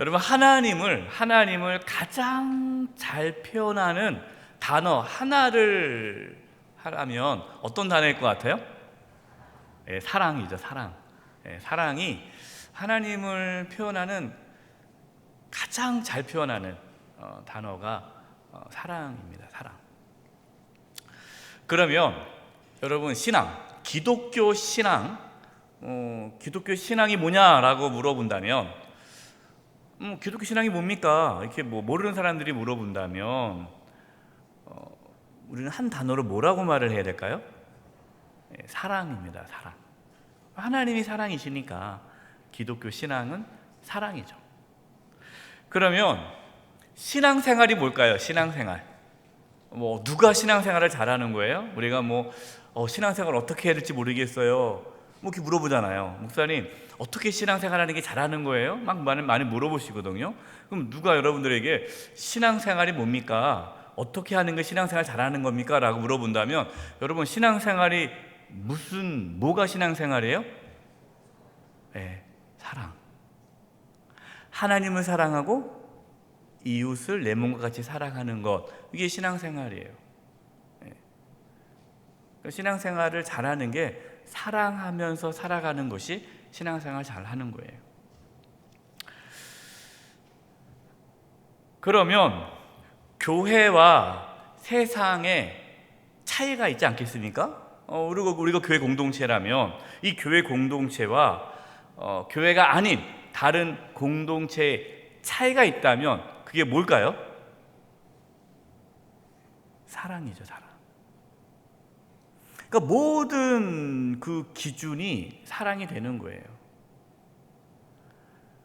여러분, 하나님을 가장 잘 표현하는 단어 하나를 하라면 어떤 단어일 것 같아요? 사랑이죠, 사랑. 사랑이 하나님을 표현하는 가장 잘 표현하는 단어가 사랑입니다. 사랑. 그러면 여러분, 기독교 신앙이 뭐냐라고 물어본다면, 기독교 신앙이 뭡니까? 이렇게 모르는 사람들이 물어본다면, 우리는 한 단어로 뭐라고 말을 해야 될까요? 사랑입니다. 사랑. 하나님이 사랑이시니까 기독교 신앙은 사랑이죠. 그러면 신앙생활이 뭘까요? 신앙생활. 누가 신앙생활을 잘하는 거예요? 우리가 신앙생활 어떻게 해야 될지 모르겠어요, 이렇게 물어보잖아요. 목사님, 어떻게 신앙생활하는 게 잘하는 거예요? 막 많이 물어보시거든요. 그럼 누가 여러분들에게 신앙생활이 뭡니까? 어떻게 하는 게 신앙생활 잘하는 겁니까? 라고 물어본다면, 여러분, 신앙생활이 뭐가 신앙생활이에요? 사랑. 하나님을 사랑하고 이웃을 내 몸과 같이 사랑하는 것, 이게 신앙생활이에요. 신앙생활을 잘하는 게 사랑하면서 살아가는 것이 신앙생활 잘하는 거예요. 그러면 교회와 세상에 차이가 있지 않겠습니까? 우리가 교회 공동체라면 이 교회 공동체와 교회가 아닌 다른 공동체에 차이가 있다면 그게 뭘까요? 사랑이죠, 사랑. 그러니까 모든 그 기준이 사랑이 되는 거예요.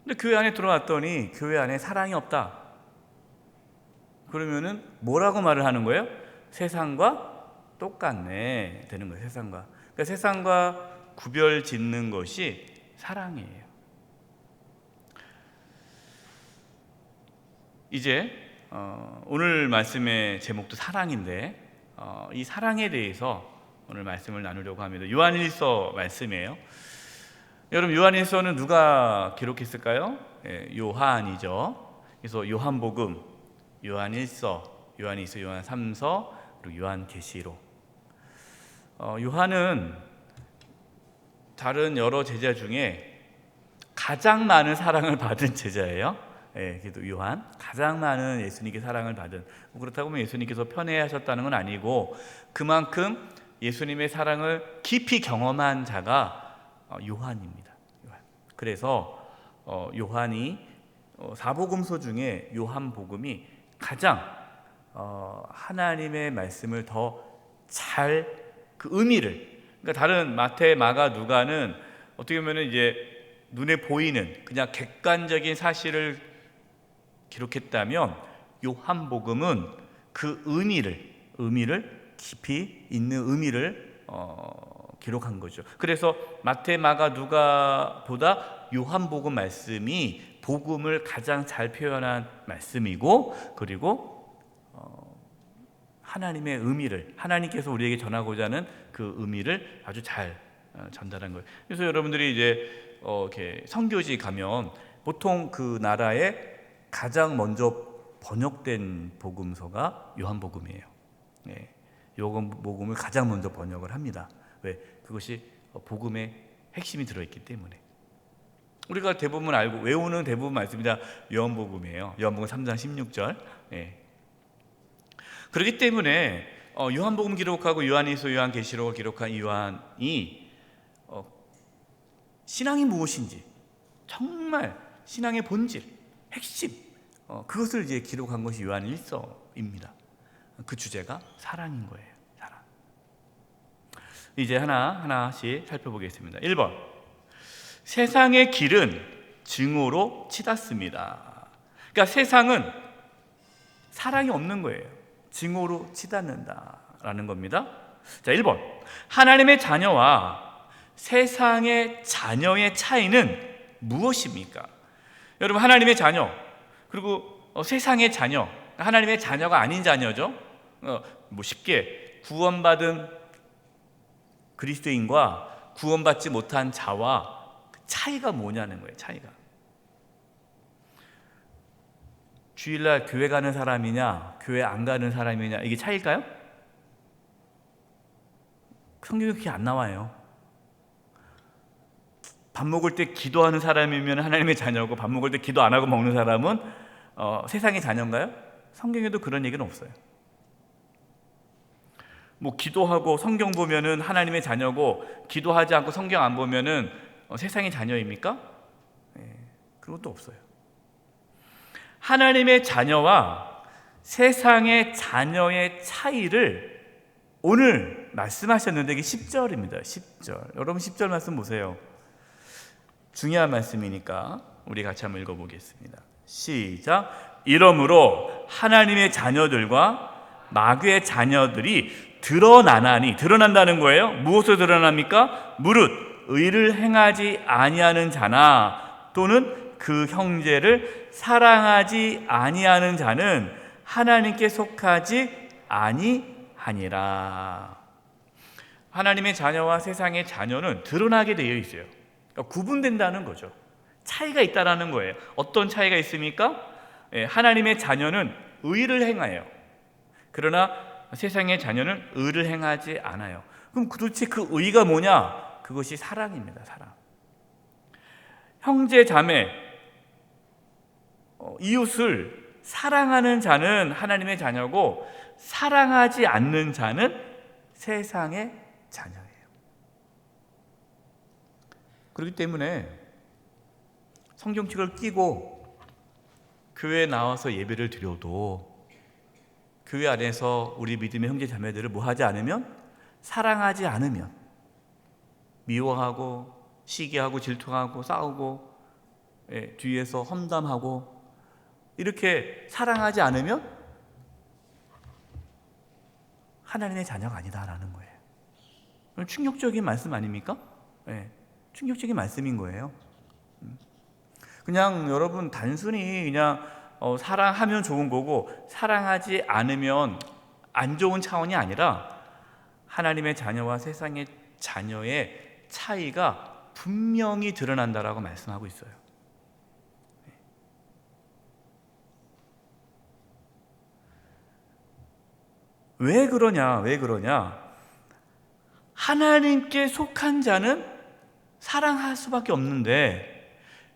근데 교회 안에 들어왔더니 교회 안에 사랑이 없다. 그러면은 뭐라고 말을 하는 거예요? 세상과 똑같네 되는 거예요. 그러니까 세상과 구별 짓는 것이 사랑이에요. 이제 오늘 말씀의 제목도 사랑인데, 이 사랑에 대해서 오늘 말씀을 나누려고 합니다. 요한일서 말씀이에요. 여러분, 요한일서는 누가 기록했을까요? 요한이죠. 그래서 요한복음, 요한일서, 요한 3서, 그리고 요한계시록. 요한은 다른 여러 제자 중에 가장 많은 사랑을 받은 제자예요. 그래도 요한, 가장 많은 예수님께 사랑을 받은, 그렇다고 하면 예수님께서 편애하셨다는 건 아니고, 그만큼 예수님의 사랑을 깊이 경험한 자가 요한입니다. 그래서 요한이 사복음서 중에 요한복음이 가장 하나님의 말씀을 더 잘 그 의미를, 그러니까 다른 마태, 마가, 누가는 어떻게 보면 이제 눈에 보이는 그냥 객관적인 사실을 기록했다면, 요한복음은 그 의미를 깊이 있는 의미를 기록한 거죠. 그래서 마태, 마가, 누가보다 요한복음 말씀이 복음을 가장 잘 표현한 말씀이고, 그리고 하나님의 의미를, 하나님께서 우리에게 전하고자 하는 그 의미를 아주 잘 전달한 거예요. 그래서 여러분들이 이제 이렇게 선교지 가면 보통 그 나라에 가장 먼저 번역된 복음서가 요한복음이에요. 요한복음을 가장 먼저 번역을 합니다. 왜? 그것이 복음의 핵심이 들어있기 때문에. 우리가 대부분 알고 외우는 대부분 말씀이다 요한복음이에요. 요한복음 3장 16절. 그렇기 때문에 요한복음 기록하고 요한일서, 요한계시록을 기록한 요한이 신앙이 무엇인지, 정말 신앙의 본질, 핵심, 그것을 이제 기록한 것이 요한일서입니다. 그 주제가 사랑인 거예요. 사랑. 이제 하나씩 살펴보겠습니다. 1번, 세상의 길은 증오로 치닫습니다. 그러니까 세상은 사랑이 없는 거예요. 증오로 치닫는다라는 겁니다. 자, 1번, 하나님의 자녀와 세상의 자녀의 차이는 무엇입니까? 여러분, 하나님의 자녀 그리고 세상의 자녀, 하나님의 자녀가 아닌 자녀죠. 쉽게 구원받은 그리스도인과 구원받지 못한 자와 차이가 뭐냐는 거예요. 차이가. 주일날 교회 가는 사람이냐 교회 안 가는 사람이냐 이게 차일까요? 성경에 그렇게 안 나와요. 밥 먹을 때 기도하는 사람이면 하나님의 자녀고 밥 먹을 때 기도 안 하고 먹는 사람은 세상의 자녀인가요? 성경에도 그런 얘기는 없어요. 뭐 기도하고 성경 보면은 하나님의 자녀고 기도하지 않고 성경 안 보면은 세상의 자녀입니까? 그런 것도 없어요. 하나님의 자녀와 세상의 자녀의 차이를 오늘 말씀하셨는데 이게 10절입니다. 10절. 여러분 10절 말씀 보세요. 중요한 말씀이니까 우리 같이 한번 읽어보겠습니다. 시작. 이러므로 하나님의 자녀들과 마귀의 자녀들이 드러나나니, 드러난다는 거예요. 무엇으로 드러납니까? 무릇 의를 행하지 아니하는 자나 또는 그 형제를 사랑하지 아니하는 자는 하나님께 속하지 아니하니라. 하나님의 자녀와 세상의 자녀는 드러나게 되어 있어요. 그러니까 구분된다는 거죠. 차이가 있다라는 거예요. 어떤 차이가 있습니까? 하나님의 자녀는 의를 행해요. 그러나 세상의 자녀는 의를 행하지 않아요. 그럼 도대체 그 의가 뭐냐? 그것이 사랑입니다. 사랑. 형제 자매 이웃을 사랑하는 자는 하나님의 자녀고 사랑하지 않는 자는 세상의 자녀예요. 그렇기 때문에 성경책을 끼고 교회에 나와서 예배를 드려도 교회 안에서 우리 믿음의 형제 자매들을 뭐 하지 않으면, 사랑하지 않으면 미워하고 시기하고 질투하고 싸우고 뒤에서 험담하고 이렇게 사랑하지 않으면 하나님의 자녀가 아니다라는 거예요. 충격적인 말씀 아닙니까? 충격적인 말씀인 거예요. 그냥 여러분 단순히 그냥 사랑하면 좋은 거고 사랑하지 않으면 안 좋은 차원이 아니라 하나님의 자녀와 세상의 자녀의 차이가 분명히 드러난다라고 말씀하고 있어요. 왜 그러냐? 왜 그러냐? 하나님께 속한 자는 사랑할 수밖에 없는데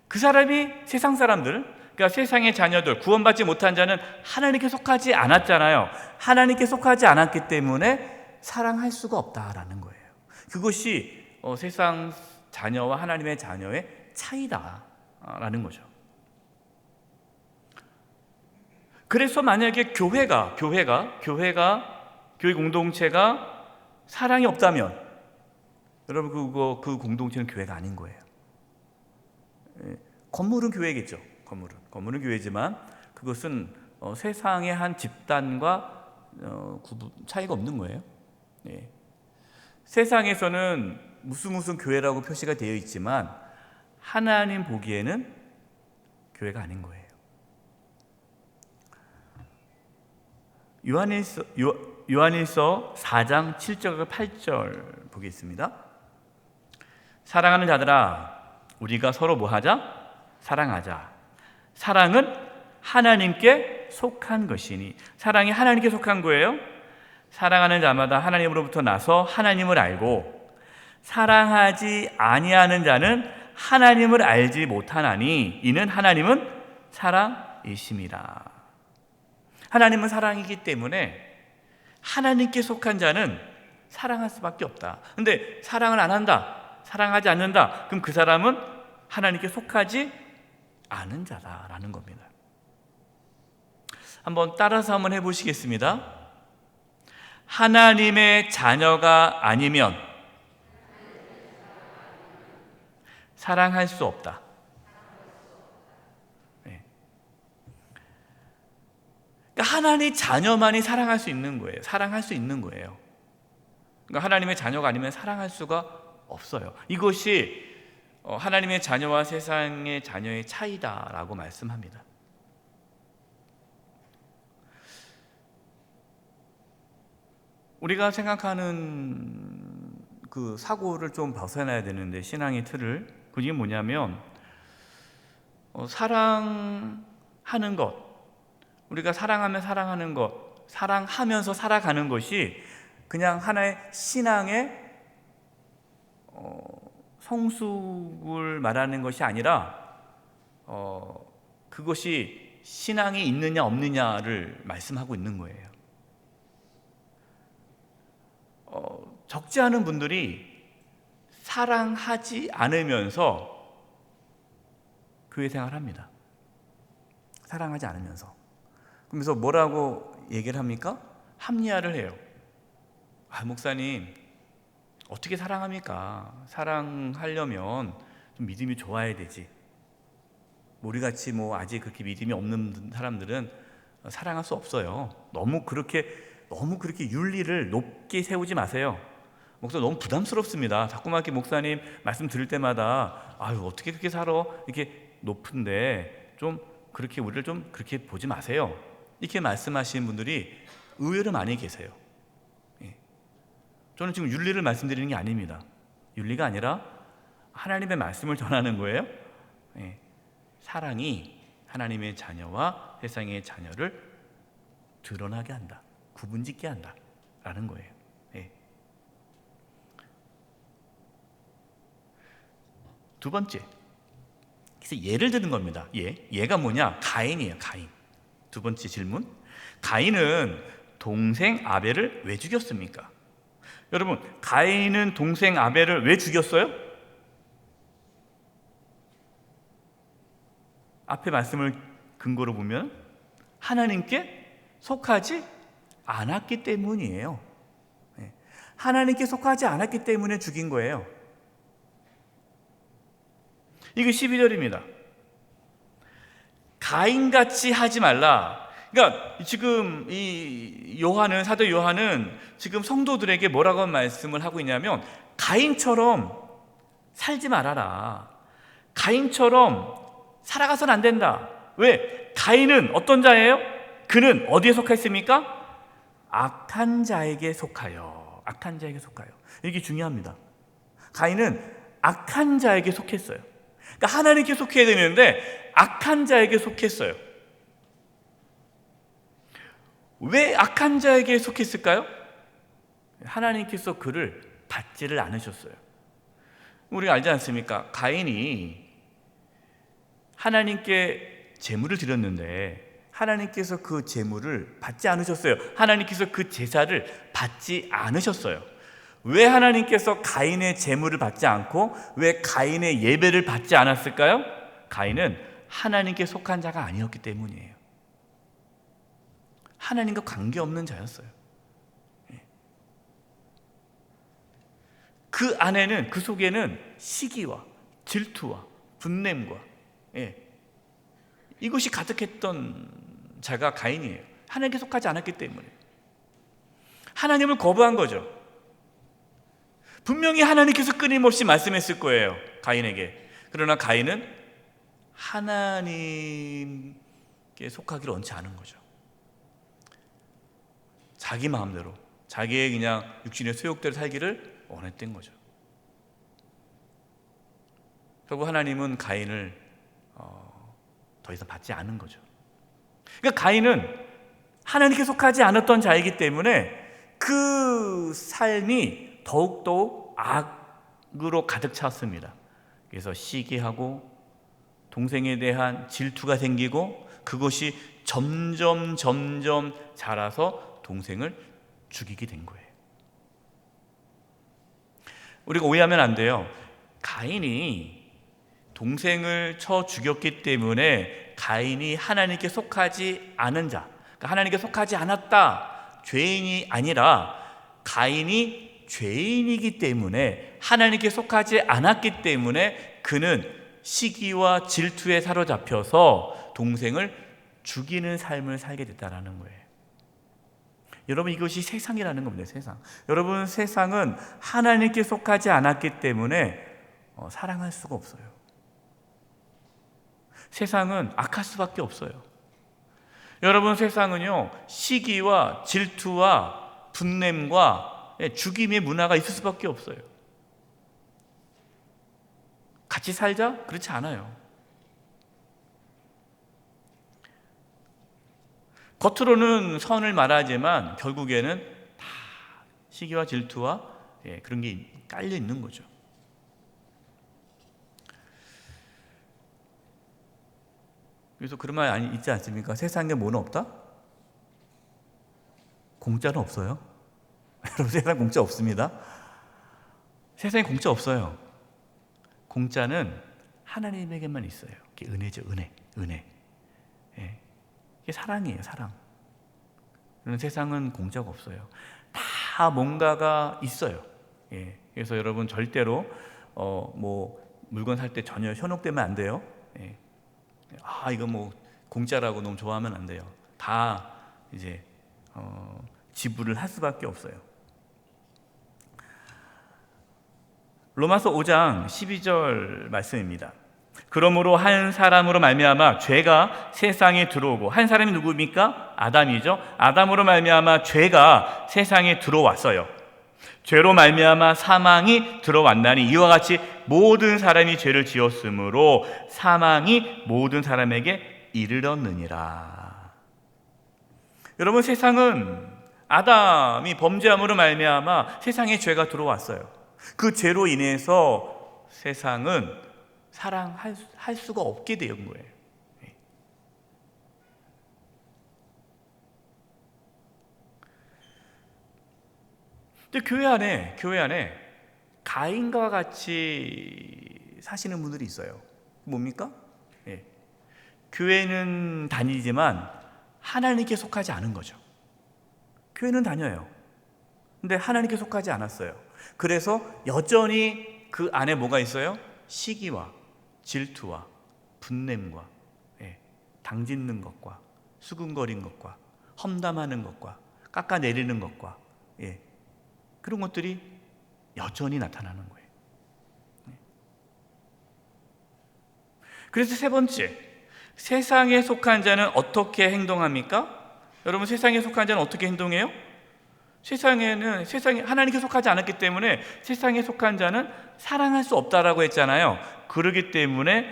그 사람이 세상 사람들, 그러니까 세상의 자녀들, 구원받지 못한 자는 하나님께 속하지 않았잖아요. 하나님께 속하지 않았기 때문에 사랑할 수가 없다라는 거예요. 그것이 세상 자녀와 하나님의 자녀의 차이다라는 거죠. 그래서 만약에 교회 공동체가 사랑이 없다면 여러분 그 공동체는 교회가 아닌 거예요. 건물은 교회겠죠. 건물은 교회지만 그것은 세상의 한 집단과 차이가 없는 거예요. 세상에서는 무슨 교회라고 표시가 되어 있지만 하나님 보기에는 교회가 아닌 거예요. 요한일서 4장 7절 8절 보겠습니다. 사랑하는 자들아 우리가 서로 뭐하자? 사랑하자. 사랑은 하나님께 속한 것이니, 사랑이 하나님께 속한 거예요. 사랑하는 자마다 하나님으로부터 나서 하나님을 알고 사랑하지 아니하는 자는 하나님을 알지 못하나니 이는 하나님은 사랑이심이라. 하나님은 사랑이기 때문에 하나님께 속한 자는 사랑할 수밖에 없다. 근데 사랑을 안 한다, 사랑하지 않는다, 그럼 그 사람은 하나님께 속하지 않은 자다라는 겁니다. 한번 따라서 한번 해보시겠습니다. 하나님의 자녀가 아니면 사랑할 수 없다. 그러니까 하나님 자녀만이 사랑할 수 있는 거예요. 사랑할 수 있는 거예요. 그러니까 하나님의 자녀가 아니면 사랑할 수가 없어요. 이것이 하나님의 자녀와 세상의 자녀의 차이다라고 말씀합니다. 우리가 생각하는 그 사고를 좀 벗어나야 되는데, 신앙의 틀을, 그게 뭐냐면 사랑하는 것, 우리가 사랑하며 사랑하는 것, 사랑하면서 살아가는 것이 그냥 하나의 신앙의 성숙을 말하는 것이 아니라 그것이 신앙이 있느냐 없느냐를 말씀하고 있는 거예요. 적지 않은 분들이 사랑하지 않으면서 교회 생활을 합니다. 사랑하지 않으면서. 그러면서 뭐라고 얘기를 합니까? 합리화를 해요. 목사님, 어떻게 사랑합니까? 사랑하려면 좀 믿음이 좋아야 되지. 우리같이 아직 그렇게 믿음이 없는 사람들은 사랑할 수 없어요. 너무 그렇게 윤리를 높게 세우지 마세요. 목사 너무 부담스럽습니다. 자꾸만 이렇게 목사님 말씀 들을 때마다 어떻게 그렇게 살아? 이렇게 높은데 좀 그렇게 우리를 좀 그렇게 보지 마세요. 이렇게 말씀하시는 분들이 의외로 많이 계세요. 저는 지금 윤리를 말씀드리는 게 아닙니다. 윤리가 아니라 하나님의 말씀을 전하는 거예요. 사랑이 하나님의 자녀와 세상의 자녀를 드러나게 한다, 구분짓게 한다 라는 거예요. 두 번째, 그래서 예를 드는 겁니다. 얘가 뭐냐? 가인이에요. 가인. 두 번째 질문, 가인은 동생 아벨을 왜 죽였습니까? 여러분, 가인은 동생 아벨을 왜 죽였어요? 앞에 말씀을 근거로 보면 하나님께 속하지 않았기 때문이에요. 하나님께 속하지 않았기 때문에 죽인 거예요. 이게 12절입니다. 가인같이 하지 말라. 그러니까 지금 이 사도 요한은 지금 성도들에게 뭐라고 말씀을 하고 있냐면, 가인처럼 살지 말아라. 가인처럼 살아가선 안 된다. 왜? 가인은 어떤 자예요? 그는 어디에 속했습니까? 악한 자에게 속하여. 악한 자에게 속하여. 이게 중요합니다. 가인은 악한 자에게 속했어요. 그러니까 하나님께 속해야 되는데 악한 자에게 속했어요. 왜 악한 자에게 속했을까요? 하나님께서 그를 받지를 않으셨어요. 우리가 알지 않습니까? 가인이 하나님께 제물을 드렸는데 하나님께서 그 제물을 받지 않으셨어요. 하나님께서 그 제사를 받지 않으셨어요. 왜 하나님께서 가인의 제물을 받지 않고 왜 가인의 예배를 받지 않았을까요? 가인은 하나님께 속한 자가 아니었기 때문이에요. 하나님과 관계없는 자였어요. 그 안에는, 그 속에는 시기와 질투와 분냄과 이것이 가득했던 자가 가인이에요. 하나님께 속하지 않았기 때문에. 하나님을 거부한 거죠. 분명히 하나님께서 끊임없이 말씀했을 거예요, 가인에게. 그러나 가인은 하나님께 속하기를 원치 않은 거죠. 자기 마음대로, 자기의 그냥 육신의 소욕대로 살기를 원했던 거죠. 결국 하나님은 가인을 더 이상 받지 않은 거죠. 그러니까 가인은 하나님께 속하지 않았던 자이기 때문에 그 삶이 더욱더 악으로 가득 찼습니다. 그래서 시기하고 동생에 대한 질투가 생기고 그것이 점점 자라서 동생을 죽이게 된 거예요. 우리가 오해하면 안 돼요. 가인이 동생을 쳐 죽였기 때문에 가인이 하나님께 속하지 않은 자, 그러니까 하나님께 속하지 않았다, 죄인이 아니라 가인이 죄인이기 때문에, 하나님께 속하지 않았기 때문에 그는 시기와 질투에 사로잡혀서 동생을 죽이는 삶을 살게 됐다는 거예요. 여러분, 이것이 세상이라는 겁니다. 세상. 여러분, 세상은 하나님께 속하지 않았기 때문에 사랑할 수가 없어요. 세상은 악할 수밖에 없어요. 여러분, 세상은요, 시기와 질투와 분냄과 죽임의 문화가 있을 수밖에 없어요. 같이 살자? 그렇지 않아요. 겉으로는 선을 말하지만 결국에는 다 시기와 질투와 그런 게 깔려 있는 거죠. 그래서 그런 말 있지 않습니까? 세상에 뭐는 없다? 공짜는 없어요. 여러분, 세상 공짜 없습니다. 세상에 공짜 없어요. 공짜는 하나님에게만 있어요. 그게 은혜죠, 은혜. 이게 사랑이에요, 사랑. 그런 세상은 공짜가 없어요. 다 뭔가가 있어요. 그래서 여러분 절대로 물건 살 때 전혀 현혹되면 안 돼요. 이거 뭐 공짜라고 너무 좋아하면 안 돼요. 다 이제 지불을 할 수밖에 없어요. 로마서 5장 12절 말씀입니다. 그러므로 한 사람으로 말미암아 죄가 세상에 들어오고, 한 사람이 누구입니까? 아담이죠. 아담으로 말미암아 죄가 세상에 들어왔어요. 죄로 말미암아 사망이 들어왔나니 이와 같이 모든 사람이 죄를 지었으므로 사망이 모든 사람에게 이르렀느니라. 여러분, 세상은 아담이 범죄함으로 말미암아 세상에 죄가 들어왔어요. 그 죄로 인해서 세상은 사랑할 수가 없게 된 거예요. 근데 교회 안에 가인과 같이 사시는 분들이 있어요. 뭡니까? 교회는 다니지만 하나님께 속하지 않은 거죠. 교회는 다녀요. 근데 하나님께 속하지 않았어요. 그래서 여전히 그 안에 뭐가 있어요? 시기와 질투와 분냄과 당짓는 것과 수근거린 것과 험담하는 것과 깎아내리는 것과 그런 것들이 여전히 나타나는 거예요. 그래서 세 번째, 세상에 속한 자는 어떻게 행동합니까? 여러분, 세상에 속한 자는 어떻게 행동해요? 세상에 하나님께 속하지 않았기 때문에 세상에 속한 자는 사랑할 수 없다라고 했잖아요. 그렇기 때문에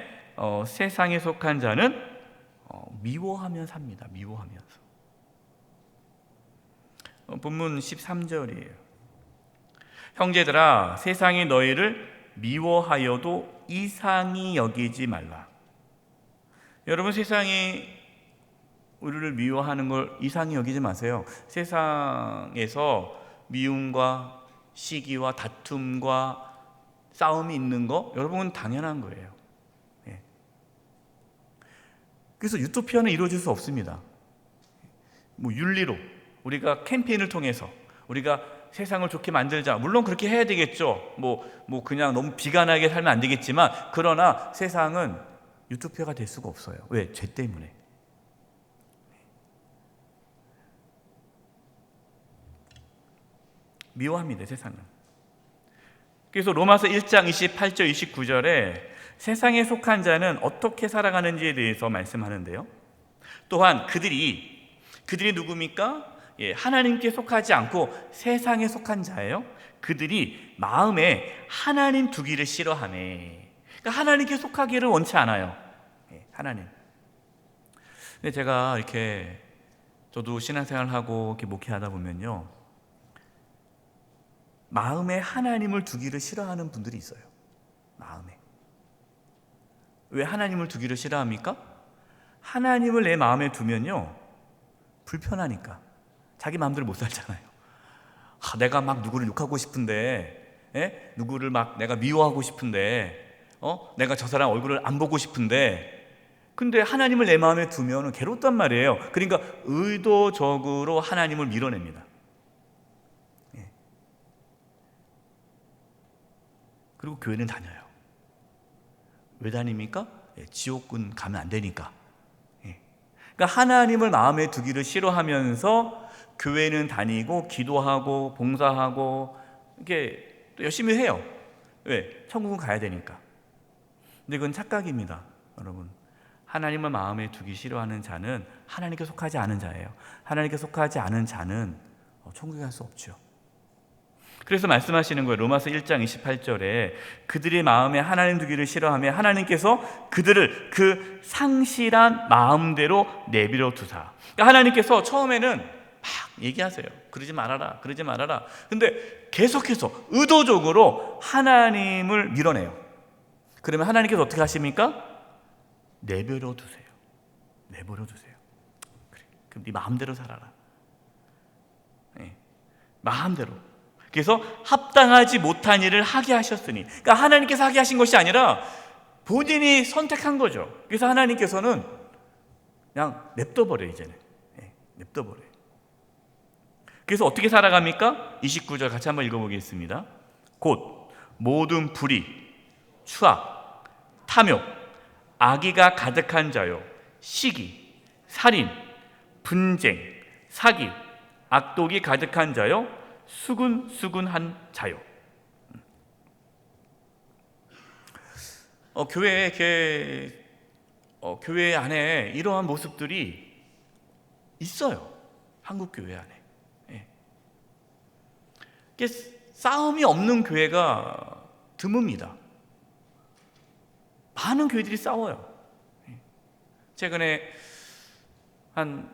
세상에 속한 자는 미워하며 삽니다. 미워하면서. 본문 13절이에요. 형제들아, 세상이 너희를 미워하여도 이상히 여기지 말라. 여러분, 세상이 우리를 미워하는 걸 이상히 여기지 마세요. 세상에서 미움과 시기와 다툼과 싸움이 있는 거 여러분은 당연한 거예요. 그래서 유토피아는 이루어질 수 없습니다. 윤리로 우리가 캠페인을 통해서 우리가 세상을 좋게 만들자, 물론 그렇게 해야 되겠죠. 그냥 너무 비관하게 살면 안 되겠지만, 그러나 세상은 유토피아가 될 수가 없어요. 왜? 죄 때문에. 미워합니다, 세상은. 그래서 로마서 1장 28절 29절에 세상에 속한 자는 어떻게 살아가는지에 대해서 말씀하는데요. 또한 그들이 누굽니까? 하나님께 속하지 않고 세상에 속한 자예요. 그들이 마음에 하나님 두기를 싫어하네. 그러니까 하나님께 속하기를 원치 않아요. 하나님. 근데 제가 이렇게 저도 신앙생활하고 이렇게 목회하다 보면요, 마음에 하나님을 두기를 싫어하는 분들이 있어요. 마음에. 왜 하나님을 두기를 싫어합니까? 하나님을 내 마음에 두면요, 불편하니까. 자기 마음대로 못 살잖아요. 내가 막 누구를 욕하고 싶은데, 누구를 막 내가 미워하고 싶은데, 내가 저 사람 얼굴을 안 보고 싶은데, 근데 하나님을 내 마음에 두면 괴롭단 말이에요. 그러니까 의도적으로 하나님을 밀어냅니다. 그리고 교회는 다녀요. 왜 다닙니까? 지옥군 가면 안 되니까. 그러니까 하나님을 마음에 두기를 싫어하면서 교회는 다니고 기도하고 봉사하고 이렇게 또 열심히 해요. 왜? 천국은 가야 되니까. 근데 그건 착각입니다, 여러분. 하나님을 마음에 두기 싫어하는 자는 하나님께 속하지 않은 자예요. 하나님께 속하지 않은 자는 천국에 갈 수 없죠. 그래서 말씀하시는 거예요. 로마서 1장 28절에 그들의 마음에 하나님 두기를 싫어하며 하나님께서 그들을 그 상실한 마음대로 내버려 두사. 그러니까 하나님께서 처음에는 막 얘기하세요. 그러지 말아라, 그러지 말아라. 근데 계속해서 의도적으로 하나님을 밀어내요. 그러면 하나님께서 어떻게 하십니까? 내버려 두세요. 내버려 두세요. 그래, 그럼 네 마음대로 살아라. 네, 마음대로. 그래서 합당하지 못한 일을 하게 하셨으니, 그러니까 하나님께서 하게 하신 것이 아니라 본인이 선택한 거죠. 그래서 하나님께서는 그냥 냅둬버려요. 이제는 냅둬버려요. 그래서 어떻게 살아갑니까? 29절 같이 한번 읽어보겠습니다. 곧 모든 불의, 추악, 탐욕, 악의가 가득한 자요, 시기, 살인, 분쟁, 사기, 악독이 가득한 자요, 수군수군한 자요. 교회 안에 이러한 모습들이 있어요. 한국 교회 안에. 싸움이 없는 교회가 드뭅니다. 많은 교회들이 싸워요. 최근에 한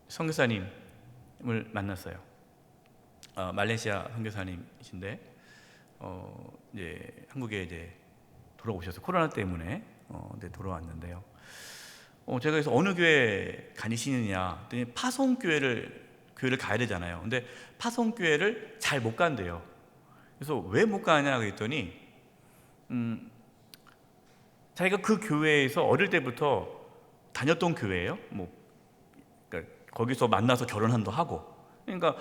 선교사님을 만났어요. 말레이시아 선교사님이신데 이제 한국에 이제 돌아오셔서 코로나 때문에 돌아왔는데요. 제가 그래서 어느 교회 다니시느냐 했더니 파송교회를 가야 되잖아요. 근데 파송교회를 잘 못 간대요. 그래서 왜 못 가냐 그랬더니 자기가 그 교회에서 어릴 때부터 다녔던 교회예요. 그러니까 거기서 만나서 결혼도 하고. 그러니까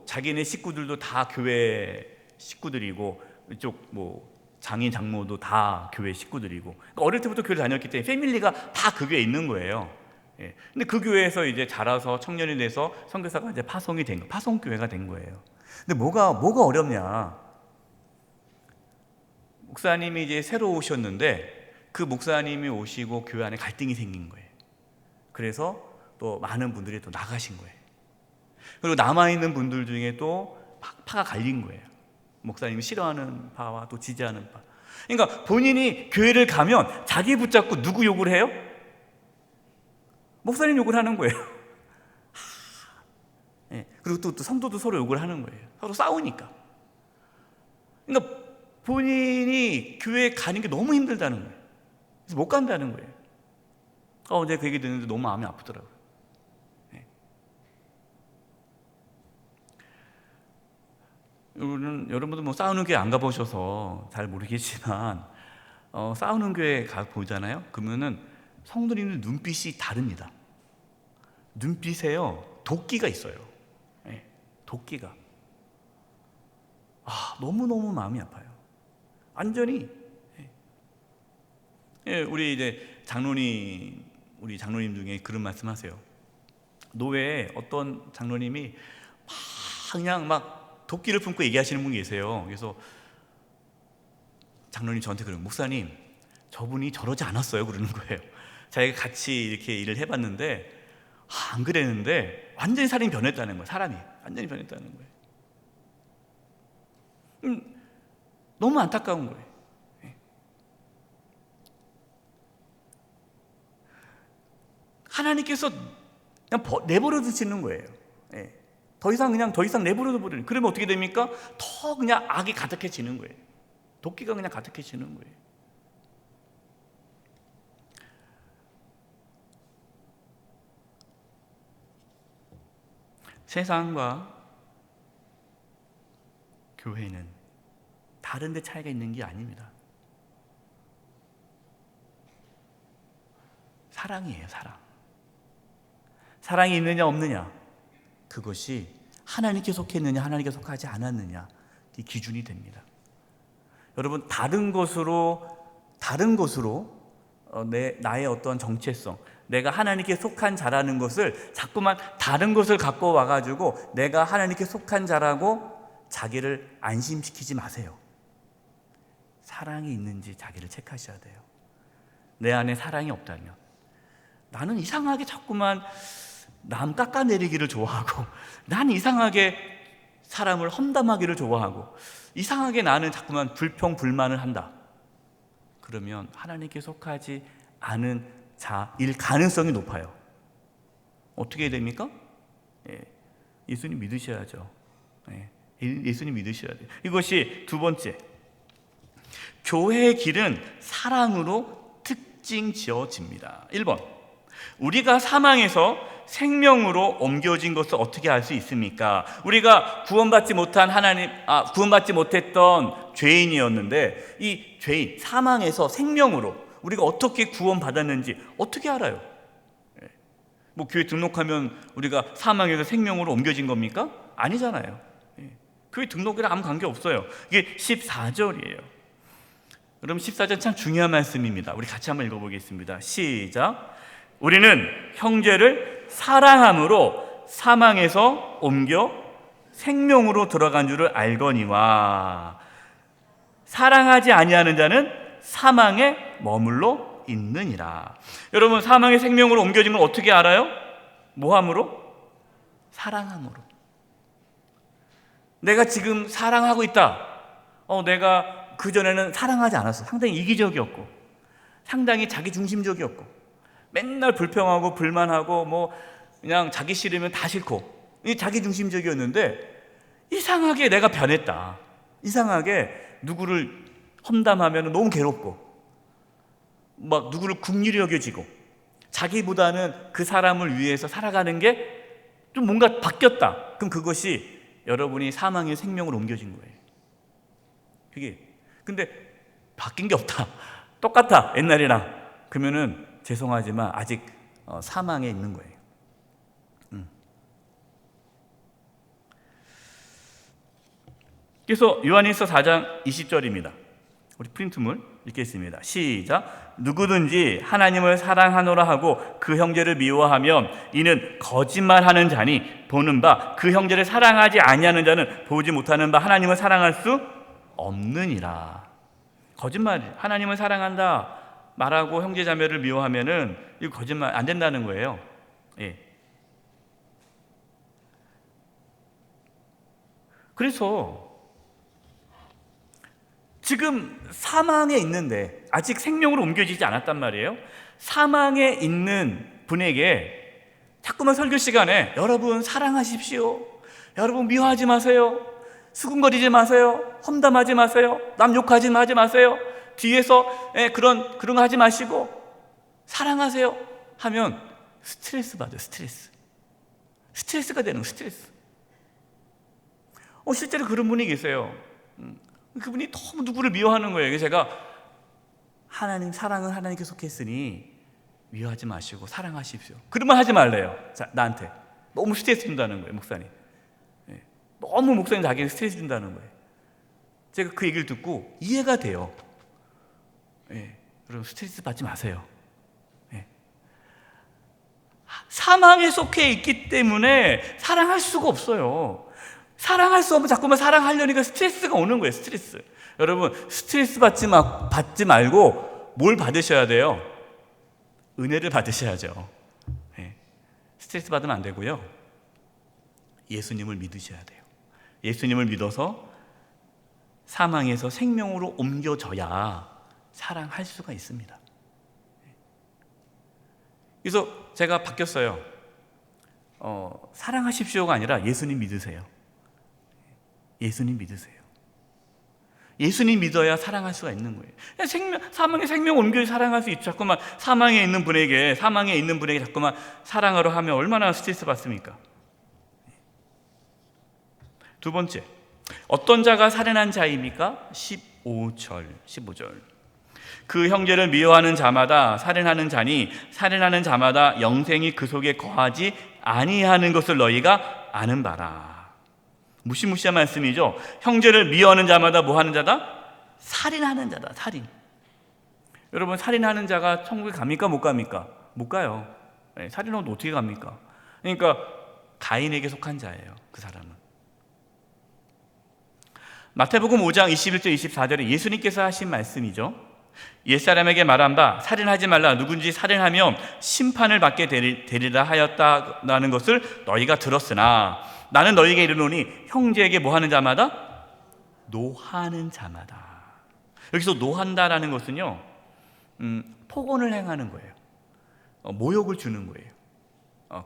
자기네 식구들도 다 교회 식구들이고 이쪽 장인 장모도 다 교회 식구들이고. 그러니까 어릴 때부터 교회를 다녔기 때문에 패밀리가 다 그 교회에 있는 거예요. 근데 그 교회에서 이제 자라서 청년이 돼서 선교사가 이제 파송이 된 거, 파송교회가 된 거예요. 근데 뭐가 어렵냐? 목사님이 이제 새로 오셨는데 그 목사님이 오시고 교회 안에 갈등이 생긴 거예요. 그래서 또 많은 분들이 또 나가신 거예요. 그리고 남아있는 분들 중에 또 파가 갈린 거예요. 목사님이 싫어하는 파와 또 지지하는 파. 그러니까 본인이 교회를 가면 자기 붙잡고 누구 욕을 해요? 목사님 욕을 하는 거예요. 그리고 또 성도도 서로 욕을 하는 거예요. 서로 싸우니까. 그러니까 본인이 교회에 가는 게 너무 힘들다는 거예요. 그래서 못 간다는 거예요. 어제 그 얘기 듣는데 너무 마음이 아프더라고요. 여러분도 싸우는 교회 안 가보셔서 잘 모르겠지만 싸우는 교회 가 보잖아요. 그러면은 성도님들 눈빛이 다릅니다. 눈빛에요 도끼가 있어요. 도끼가. 너무너무 마음이 아파요. 완전히. 우리 이제 우리 장로님 중에 그런 말씀하세요. 노회에 어떤 장로님이 그냥 도끼를 품고 얘기하시는 분이 계세요. 그래서 장로님 저한테 그래요. 목사님, 저분이 저러지 않았어요. 그러는 거예요. 자기가 같이 이렇게 일을 해봤는데 안 그랬는데 완전히 사람이 변했다는 거예요. 사람이 완전히 변했다는 거예요. 너무 안타까운 거예요. 하나님께서 그냥 내버려 두시는 거예요. 더 이상 내버려 버리는. 그러면 어떻게 됩니까? 더 그냥 악이 가득해지는 거예요. 도끼가 그냥 가득해지는 거예요. 세상과 교회는 다른 데 차이가 있는 게 아닙니다. 사랑이에요, 사랑. 사랑이 있느냐 없느냐, 그것이 하나님께 속했느냐 하나님께 속하지 않았느냐, 이 기준이 됩니다. 여러분, 다른 것으로 나의 어떤 정체성, 내가 하나님께 속한 자라는 것을 자꾸만 다른 것을 갖고 와가지고 내가 하나님께 속한 자라고 자기를 안심시키지 마세요. 사랑이 있는지 자기를 체크하셔야 돼요. 내 안에 사랑이 없다면 나는 이상하게 자꾸만 남 깎아내리기를 좋아하고 난 이상하게 사람을 험담하기를 좋아하고 이상하게 나는 자꾸만 불평불만을 한다. 그러면 하나님께 속하지 않은 자일 가능성이 높아요. 어떻게 해야 됩니까? 예수님 믿으셔야죠. 예수님 믿으셔야 돼요. 이것이 두 번째, 교회의 길은 사랑으로 특징 지어집니다. 1번, 우리가 사망에서 생명으로 옮겨진 것을 어떻게 알 수 있습니까? 우리가 구원받지 못했던 죄인이었는데 이 죄인, 사망에서 생명으로 우리가 어떻게 구원받았는지 어떻게 알아요? 뭐 교회 등록하면 우리가 사망에서 생명으로 옮겨진 겁니까? 아니잖아요. 교회 등록이랑 아무 관계 없어요. 이게 14절이에요. 여러분 14절 참 중요한 말씀입니다. 우리 같이 한번 읽어보겠습니다. 시작. 우리는 형제를 사랑함으로 사망에서 옮겨 생명으로 들어간 줄을 알거니와 사랑하지 아니하는 자는 사망에 머물러 있느니라. 여러분 사망의 생명으로 옮겨진 걸 어떻게 알아요? 뭐함으로? 사랑함으로. 내가 지금 사랑하고 있다. 내가 그전에는 사랑하지 않았어. 상당히 이기적이었고 상당히 자기중심적이었고 맨날 불평하고 불만하고 뭐 그냥 자기 싫으면 다 싫고 자기중심적이었는데 이상하게 내가 변했다. 이상하게 누구를 험담하면 너무 괴롭고 막 누구를 긍휼히 여겨지고 자기보다는 그 사람을 위해서 살아가는 게 좀 뭔가 바뀌었다. 그럼 그것이 여러분이 사망의 생명으로 옮겨진 거예요. 그게 근데 바뀐 게 없다. 똑같아 옛날이랑. 그러면은 죄송하지만 아직 사망에 있는 거예요. 그래서 요한일서 4장 20절입니다. 우리 프린트물 읽겠습니다. 시작. 누구든지 하나님을 사랑하노라 하고 그 형제를 미워하면 이는 거짓말하는 자니 보는 바 그 형제를 사랑하지 아니하는 자는 보지 못하는 바 하나님을 사랑할 수 없느니라. 거짓말. 하나님을 사랑한다 말하고 형제 자매를 미워하면은 이거 거짓말 안 된다는 거예요. 그래서 지금 사망에 있는데 아직 생명으로 옮겨지지 않았단 말이에요. 사망에 있는 분에게 자꾸만 설교 시간에 여러분 사랑하십시오. 여러분 미워하지 마세요. 수군거리지 마세요. 험담하지 마세요. 남 욕하지 마세요. 뒤에서 그런 거 하지 마시고 사랑하세요 하면 스트레스 받아요. 스트레스가 되는 스트레스. 실제로 그런 분이 계세요. 그분이 너무 누구를 미워하는 거예요. 그래서 제가 하나님 사랑은 하나님께 속했으니 미워하지 마시고 사랑하십시오. 그런 말 하지 말래요. 자, 나한테 너무 스트레스 준다는 거예요. 목사님. 너무 목사님 자기에게 스트레스 준다는 거예요. 제가 그 얘기를 듣고 이해가 돼요. 여러분 스트레스 받지 마세요. 사망에 속해 있기 때문에 사랑할 수가 없어요. 사랑할 수 없으면 자꾸만 사랑하려니까 스트레스가 오는 거예요. 스트레스. 여러분 스트레스 받지 말고 뭘 받으셔야 돼요? 은혜를 받으셔야죠. 스트레스 받으면 안 되고요. 예수님을 믿으셔야 돼요. 예수님을 믿어서 사망에서 생명으로 옮겨져야 사랑할 수가 있습니다. 그래서 제가 바뀌었어요. 사랑하십시오가 아니라 예수님 믿으세요. 예수님 믿으세요. 예수님 믿어야 사랑할 수가 있는 거예요. 사망의 생명 옮겨 사랑할 수 있죠. 자꾸만 사망에 있는 분에게 자꾸만 사랑하러 하면 얼마나 스트레스 받습니까? 두 번째, 어떤 자가 살인한 자입니까? 15절. 그 형제를 미워하는 자마다 살인하는 자니 살인하는 자마다 영생이 그 속에 거하지 아니하는 것을 너희가 아는 바라. 무시무시한 말씀이죠. 형제를 미워하는 자마다 뭐 하는 자다? 살인하는 자다. 살인. 여러분 살인하는 자가 천국에 갑니까? 못 갑니까? 못 가요. 살인하면 어떻게 갑니까? 그러니까 가인에게 속한 자예요. 그 사람은. 마태복음 5장 21절 24절에 예수님께서 하신 말씀이죠. 옛사람에게 말한 바 살인하지 말라, 누군지 살인하면 심판을 받게 되리라 하였다는 것을 너희가 들었으나 나는 너희에게 이르노니 형제에게 뭐하는 자마다 노하는 자마다. 여기서 노한다라는 것은요, 폭언을 행하는 거예요. 모욕을 주는 거예요.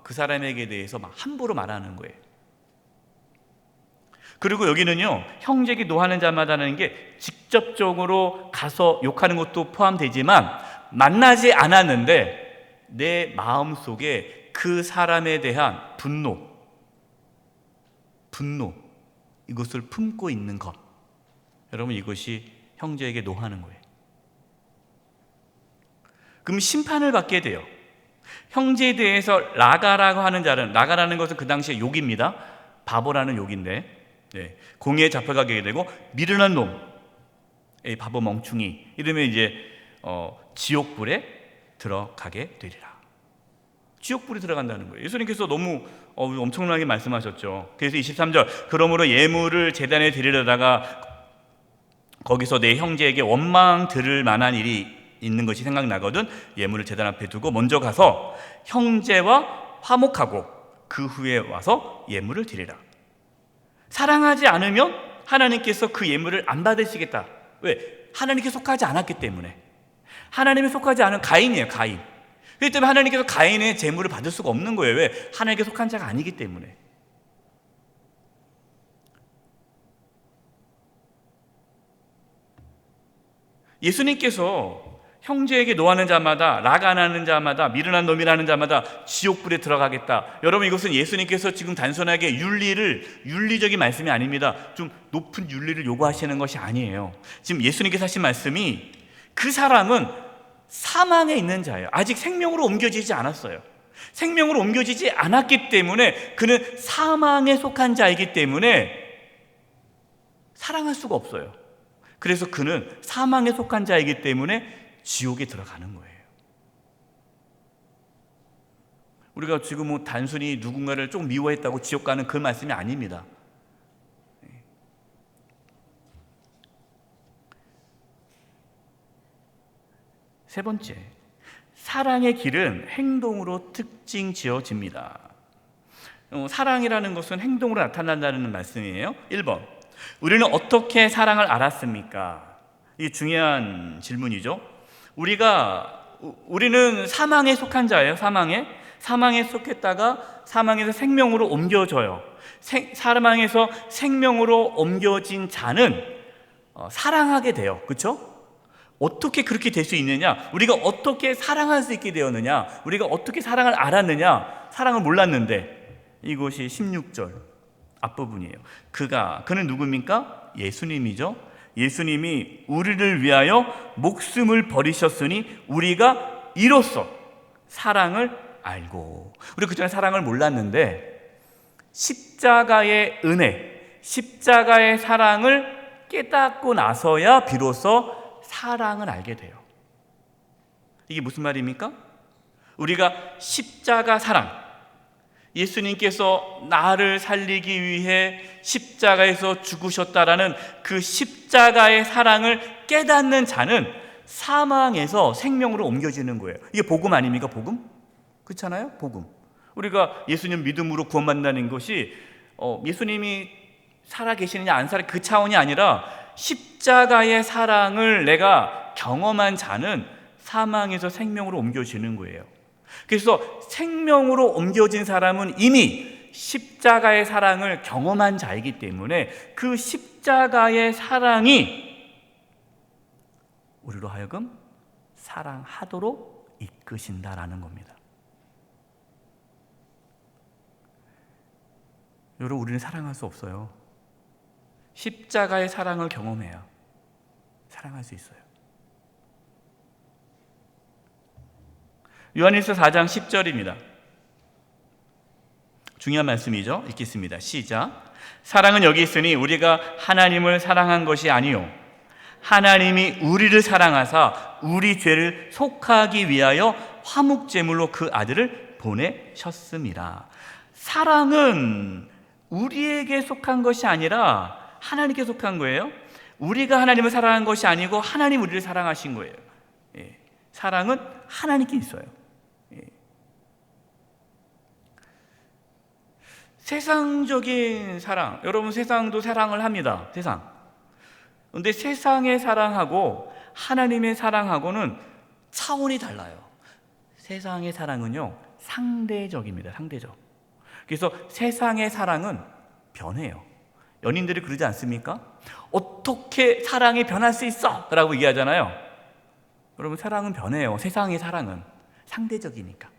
그 사람에게 대해서 막 함부로 말하는 거예요. 그리고 여기는요, 형제에게 노하는 자마다라는 게 직접적으로 가서 욕하는 것도 포함되지만 만나지 않았는데 내 마음속에 그 사람에 대한 분노 이것을 품고 있는 것, 여러분, 이것이 형제에게 노하는 거예요. 그럼 심판을 받게 돼요. 형제에 대해서 라가라고 하는 자는, 라가라는 것은 그 당시에 욕입니다. 바보라는 욕인데, 공의에 잡혀가게 되고, 미련한 놈, 바보 멍충이, 이러면 이제 지옥불에 들어가게 되리라. 지옥불에 들어간다는 거예요. 예수님께서 너무 엄청나게 말씀하셨죠. 그래서 23절, 그러므로 예물을 제단에 드리려다가 거기서 내 형제에게 원망 들을 만한 일이 있는 것이 생각나거든 예물을 제단 앞에 두고 먼저 가서 형제와 화목하고 그 후에 와서 예물을 드리라. 사랑하지 않으면 하나님께서 그 예물을 안 받으시겠다. 왜? 하나님께 속하지 않았기 때문에. 하나님에 속하지 않은 가인이에요, 가인. 그렇기 때문에 하나님께서 가인의 제물을 받을 수가 없는 거예요. 왜? 하나님께 속한 자가 아니기 때문에. 예수님께서 형제에게 노하는 자마다, 라간하는 자마다, 미련한 놈이라는 자마다 지옥불에 들어가겠다. 여러분, 이것은 예수님께서 지금 단순하게 윤리적인 말씀이 아닙니다. 좀 높은 윤리를 요구하시는 것이 아니에요. 지금 예수님께서 하신 말씀이 그 사람은 사망에 있는 자예요. 아직 생명으로 옮겨지지 않았어요. 생명으로 옮겨지지 않았기 때문에 그는 사망에 속한 자이기 때문에 사랑할 수가 없어요. 그래서 그는 사망에 속한 자이기 때문에 지옥에 들어가는 거예요. 우리가 지금 뭐 단순히 누군가를 좀 미워했다고 지옥 가는 그 말씀이 아닙니다. 세 번째, 사랑의 길은 행동으로 특징 지어집니다. 사랑이라는 것은 행동으로 나타난다는 말씀이에요. 1번, 우리는 어떻게 사랑을 알았습니까? 이게 중요한 질문이죠. 우리는 사망에 속한 자예요. 사망에 속했다가 사망에서 생명으로 옮겨져요. 사망에서 생명으로 옮겨진 자는 사랑하게 돼요. 그렇죠? 어떻게 그렇게 될 수 있느냐? 우리가 어떻게 사랑할 수 있게 되었느냐? 우리가 어떻게 사랑을 알았느냐? 사랑을 몰랐는데. 이것이 16절 앞부분이에요. 그는 누굽니까? 예수님이죠. 예수님이 우리를 위하여 목숨을 버리셨으니 우리가 이로써 사랑을 알고. 우리 그전에 사랑을 몰랐는데 십자가의 은혜, 십자가의 사랑을 깨닫고 나서야 비로소 사랑을 알게 돼요. 이게 무슨 말입니까? 우리가 십자가 사랑, 예수님께서 나를 살리기 위해 십자가에서 죽으셨다라는 그 십자가의 사랑을 깨닫는 자는 사망에서 생명으로 옮겨지는 거예요. 이게 복음 아닙니까? 복음? 그렇잖아요? 복음. 우리가 예수님 믿음으로 구원받는다는 것이 예수님이 살아계시느냐 안 살아 그 차원이 아니라 십자가의 사랑을 내가 경험한 자는 사망에서 생명으로 옮겨지는 거예요. 그래서 생명으로 옮겨진 사람은 이미 십자가의 사랑을 경험한 자이기 때문에 그 십자가의 사랑이 우리로 하여금 사랑하도록 이끄신다라는 겁니다. 여러분, 우리는 사랑할 수 없어요. 십자가의 사랑을 경험해야 사랑할 수 있어요. 요한일서 4장 10절입니다. 중요한 말씀이죠. 읽겠습니다. 시작. 사랑은 여기 있으니 우리가 하나님을 사랑한 것이 아니요 하나님이 우리를 사랑하사 우리 죄를 속하기 위하여 화목제물로 그 아들을 보내셨습니다. 사랑은 우리에게 속한 것이 아니라 하나님께 속한 거예요. 우리가 하나님을 사랑한 것이 아니고 하나님 우리를 사랑하신 거예요. 예. 사랑은 하나님께 있어요. 예. 세상적인 사랑, 여러분 세상도 사랑을 합니다. 세상. 그런데 세상의 사랑하고 하나님의 사랑하고는 차원이 달라요. 세상의 사랑은요, 상대적입니다. 상대적. 그래서 세상의 사랑은 변해요. 연인들이 그러지 않습니까? 어떻게 사랑이 변할 수 있어? 라고 얘기하잖아요. 여러분, 사랑은 변해요. 세상의 사랑은 상대적이니까.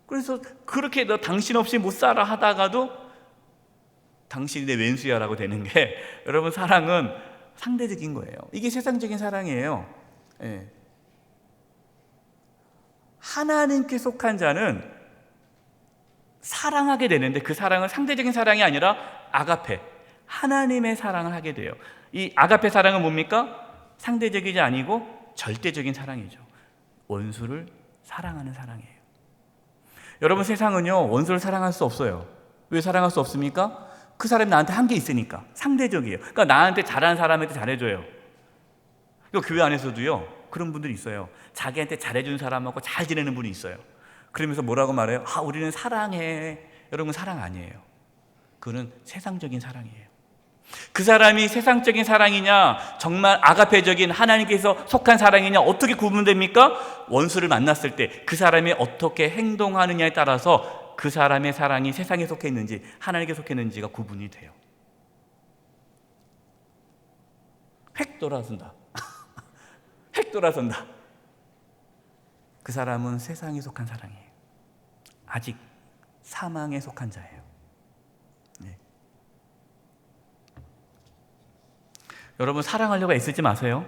그래서 그렇게 너 당신 없이 못 살아 하다가도 당신이 내 왼수야 라고 되는 게, 여러분, 사랑은 상대적인 거예요. 이게 세상적인 사랑이에요. 예. 하나님께 속한 자는 사랑하게 되는데 그 사랑은 상대적인 사랑이 아니라 아가페, 하나님의 사랑을 하게 돼요. 이 아가페 사랑은 뭡니까? 상대적이지 아니고 절대적인 사랑이죠. 원수를 사랑하는 사랑이에요. 여러분, 세상은요, 원수를 사랑할 수 없어요. 왜 사랑할 수 없습니까? 그 사람이 나한테 한 게 있으니까. 상대적이에요. 그러니까 나한테 잘하는 사람한테 잘해줘요. 교회 안에서도요, 그런 분들이 있어요. 자기한테 잘해준 사람하고 잘 지내는 분이 있어요. 그러면서 뭐라고 말해요? 우리는 사랑해. 여러분, 사랑 아니에요. 그거는 세상적인 사랑이에요. 그 사람이 세상적인 사랑이냐, 정말 아가페적인 하나님께서 속한 사랑이냐, 어떻게 구분됩니까? 원수를 만났을 때 그 사람이 어떻게 행동하느냐에 따라서 그 사람의 사랑이 세상에 속해 있는지 하나님께 속해 있는지가 구분이 돼요. 획 돌아선다. 획 돌아선다. 그 사람은 세상에 속한 사랑이에요. 아직 사망에 속한 자예요. 네. 여러분, 사랑하려고 애쓰지 마세요.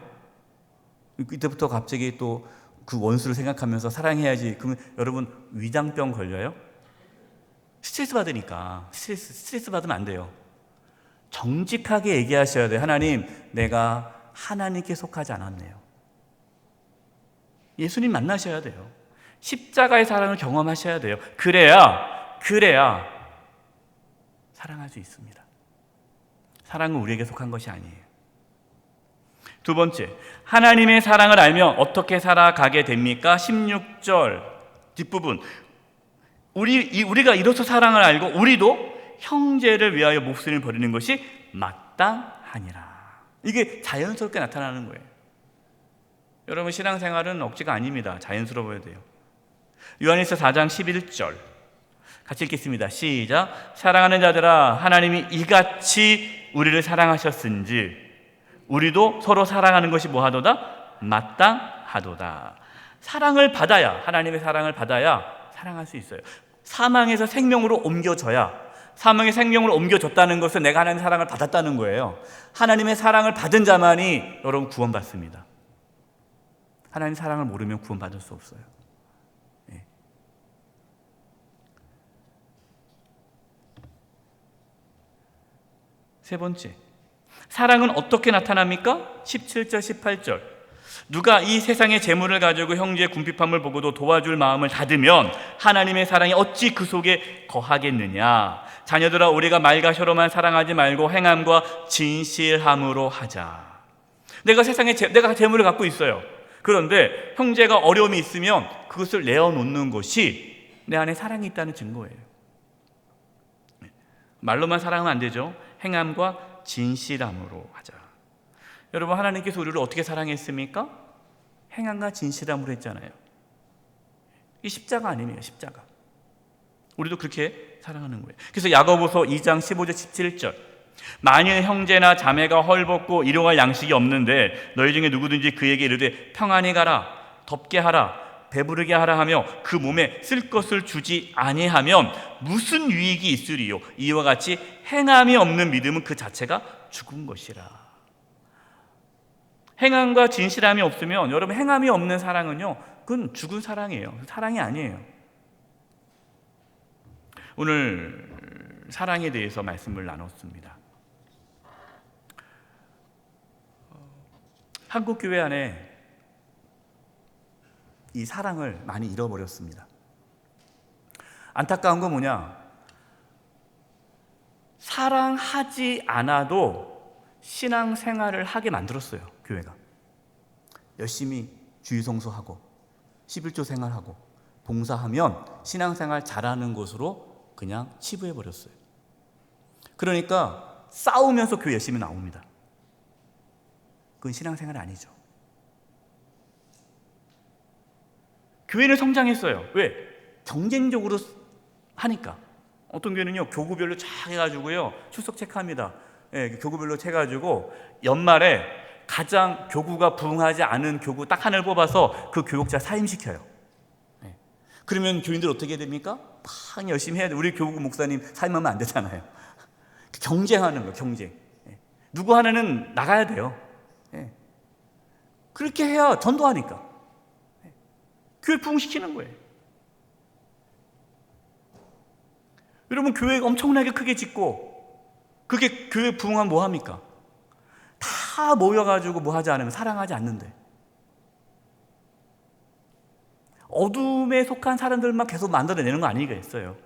이때부터 갑자기 또 그 원수를 생각하면서 사랑해야지. 그러면 여러분, 위장병 걸려요? 스트레스 받으니까. 스트레스 받으면 안 돼요. 정직하게 얘기하셔야 돼요. 하나님, 내가 하나님께 속하지 않았네요. 예수님 만나셔야 돼요. 십자가의 사랑을 경험하셔야 돼요. 그래야 사랑할 수 있습니다. 사랑은 우리에게 속한 것이 아니에요. 두 번째, 하나님의 사랑을 알면 어떻게 살아가게 됩니까? 16절 뒷부분, 우리가 이로써 사랑을 알고 우리도 형제를 위하여 목숨을 버리는 것이 마땅하니라. 이게 자연스럽게 나타나는 거예요. 여러분, 신앙생활은 억지가 아닙니다. 자연스러워야 돼요. 요한일서 4장 11절 같이 읽겠습니다. 시작. 사랑하는 자들아, 하나님이 이같이 우리를 사랑하셨은지 우리도 서로 사랑하는 것이 뭐하도다? 마땅하도다. 사랑을 받아야, 하나님의 사랑을 받아야 사랑할 수 있어요. 사망에서 생명으로 옮겨져야, 사망의 생명으로 옮겨졌다는 것은 내가 하나님의 사랑을 받았다는 거예요. 하나님의 사랑을 받은 자만이 여러분 구원받습니다. 하나님의 사랑을 모르면 구원받을 수 없어요. 네. 세 번째, 사랑은 어떻게 나타납니까? 17절 18절 누가 이 세상의 재물을 가지고 형제의 궁핍함을 보고도 도와줄 마음을 닫으면 하나님의 사랑이 어찌 그 속에 거하겠느냐. 자녀들아, 우리가 말과 혀로만 사랑하지 말고 행함과 진실함으로 하자. 내가 세상에 내가 재물을 갖고 있어요. 그런데 형제가 어려움이 있으면 그것을 내어놓는 것이 내 안에 사랑이 있다는 증거예요. 말로만 사랑하면 안 되죠. 행함과 진실함으로 하자. 여러분, 하나님께서 우리를 어떻게 사랑했습니까? 행함과 진실함으로 했잖아요. 이 십자가 아니에요. 십자가. 우리도 그렇게 사랑하는 거예요. 그래서 야고보서 2장 15절 17절 만일 형제나 자매가 헐벗고 일용할 양식이 없는데 너희 중에 누구든지 그에게 이르되 평안히 가라, 덥게 하라, 배부르게 하라 하며 그 몸에 쓸 것을 주지 아니하면 무슨 유익이 있으리요. 이와 같이 행함이 없는 믿음은 그 자체가 죽은 것이라. 행함과 진실함이 없으면, 여러분, 행함이 없는 사랑은요, 그건 죽은 사랑이에요. 사랑이 아니에요. 오늘 사랑에 대해서 말씀을 나눴습니다. 한국 교회 안에 이 사랑을 많이 잃어버렸습니다. 안타까운 건 뭐냐? 사랑하지 않아도 신앙생활을 하게 만들었어요. 교회가 열심히 주일성수하고 11조 생활하고 봉사하면 신앙생활 잘하는 것으로 그냥 치부해버렸어요. 그러니까 싸우면서 교회 열심히 나옵니다. 그건 신앙생활이 아니죠. 교회는 성장했어요. 왜? 경쟁적으로 하니까. 어떤 교회는요, 교구별로 쫙 해가지고요, 출석 체크합니다. 예, 교구별로 해가지고 연말에 가장 교구가 부응하지 않은 교구 딱 하나를 뽑아서 그 교육자 사임시켜요. 예. 그러면 교인들 어떻게 됩니까? 막 열심히 해야 돼. 우리 교구 목사님 사임하면 안 되잖아요. 경쟁하는 거예요, 경쟁. 예. 누구 하나는 나가야 돼요. 예. 그렇게 해야 전도하니까. 예. 교회 부응시키는 거예요. 여러분, 교회가 엄청나게 크게 짓고 그게 교회 부흥하면 뭐 합니까? 다 모여가지고 뭐 하지 않으면 사랑하지 않는데, 어둠에 속한 사람들만 계속 만들어내는 거 아니겠어요?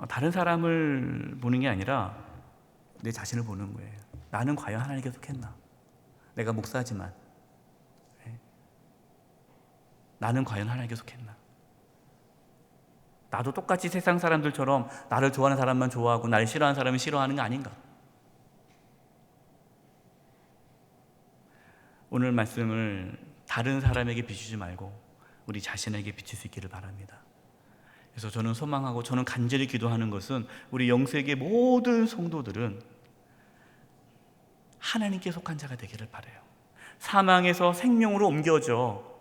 다른 사람을 보는 게 아니라 내 자신을 보는 거예요. 나는 과연 하나님께 속했나? 내가 목사지만 나는 과연 하나님께 속했나? 나도 똑같이 세상 사람들처럼 나를 좋아하는 사람만 좋아하고 나를 싫어하는 사람은 싫어하는 거 아닌가? 오늘 말씀을 다른 사람에게 비추지 말고 우리 자신에게 비칠 수 있기를 바랍니다. 그래서 저는 소망하고 저는 간절히 기도하는 것은 우리 영세계 모든 성도들은 하나님께 속한 자가 되기를 바라요. 사망에서 생명으로 옮겨져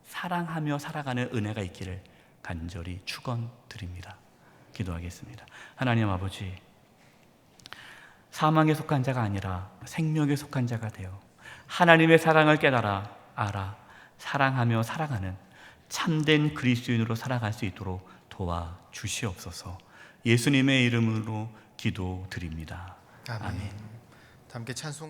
사랑하며 살아가는 은혜가 있기를 간절히 축원드립니다. 기도하겠습니다. 하나님 아버지, 사망에 속한 자가 아니라 생명에 속한 자가 되어 하나님의 사랑을 깨달아 알아 사랑하며 살아가는 참된 그리스도인으로 살아갈 수 있도록 도와주시옵소서. 예수님의 이름으로 기도드립니다. 아멘. 함께 찬송